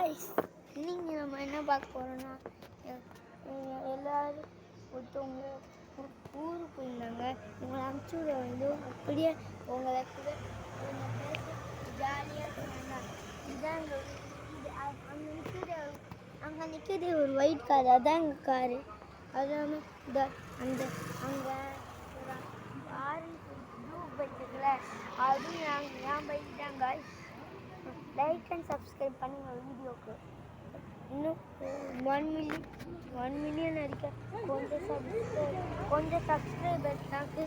Guys, இன்னைக்கு நம்ம என்ன பார்க்க போகிறோன்னா, எல்லோரும் ஒருத்தவங்க ஊருக்கு போயிருந்தாங்க. இவங்களை அனுப்பிச்சி விட வந்து அப்படியே உங்களை கூட பேச ஜாலியாக இருந்தாங்க. இதுதான் அங்கே நிற்கிது ஒரு ஒயிட் கார், அதான் எங்கள் காரு. அது இல்லாமல் இந்த அந்த அங்கே ஒரு ஆரஞ்சு ப்ளூ பைக் இருக்குல்ல, அதுவும் என் பைக் தான் காய்ஸ். லைக் அண்ட் சப்ஸ்கிரைப் பண்ணுங்கள் வீடியோக்கு. இன்னும் 1 மில்லியன் அடிக்க கொஞ்சம் சப்ஸ்கிரைபர் தாக்கு.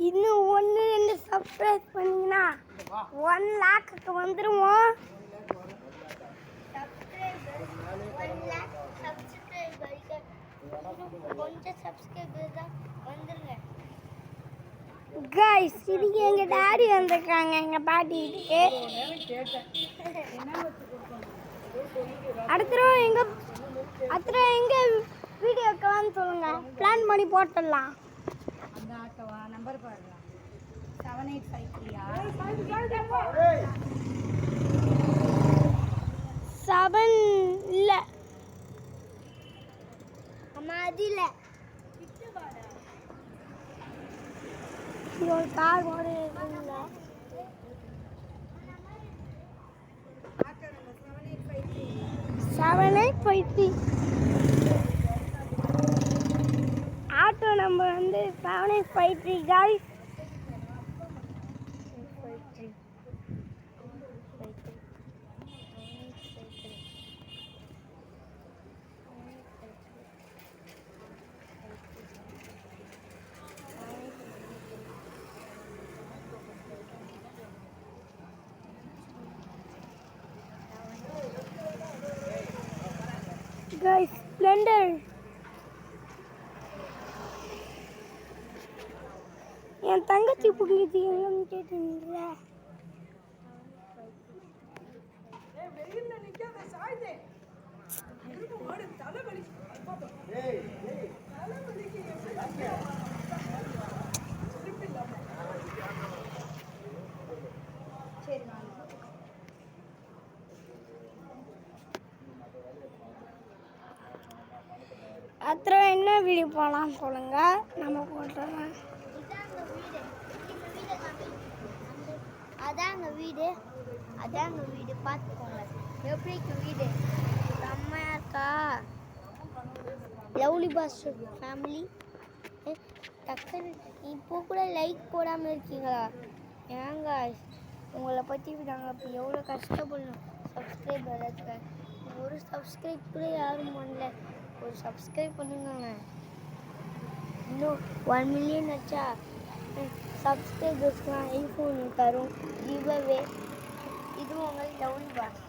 இன்னும் 1-2 சப்ஸ்கிரைப் பண்ணிங்கன்னா 1 லேக்குக்கு வந்துடுவோம். கொஞ்சம் சப்ஸ்கிரைபர் தான் வந்துருங்க கைஸ். இதுக்கு எங்க டாடி வந்திருக்காங்க எங்க பாட்டி வீட்டுக்கு. அடுத்த எங்க வீடியோக்கெல்லாம் சொல்லுங்க, பிளான் பண்ணி போட்டுடலாம். அந்த ஆட்டோவா நம்பர் பாருங்க 7853 7 இல்ல அம்மா, அது இல்ல. இது ஒரு கார் மாதிரி இருக்குல்ல. Auto number 7853 7853. ஆட்டோ நம்பர் வந்து 7853 guys. Guys, Splendor. என் தங்கச்சி புரியுது எங்கன்னு கேட்டீங்களா? அப்புறம் என்ன வீடியோ போகலாம் சொல்லுங்க, நம்ம போட்டுறோம். அதாங்க வீடு பார்த்துக்கோங்க. எப்படி வீடு செம்மையா இருக்கா? Lovely pass family. டக்குன்னு இப்போ கூட லைக் போடாமல் இருக்கீங்களா? ஏங்க உங்களை பற்றி நாங்கள் இப்போ எவ்வளோ கஷ்டப்படணும் சப்ஸ்கிரைப் வர்றதுக்கு. ஒரு சப்ஸ்கிரைப் கூட யாரும் பண்ணல. ஒரு சப்ஸ்கிரைப் பண்ணுங்க. இன்னும் 1 மில்லியன் ஆச்சா சப்ஸ்கிரைபர்ஸ்க்குலாம் ஐஃபோன் தரும் கிவ்அவே. இது உங்கள் லவ்லி பாஸ்.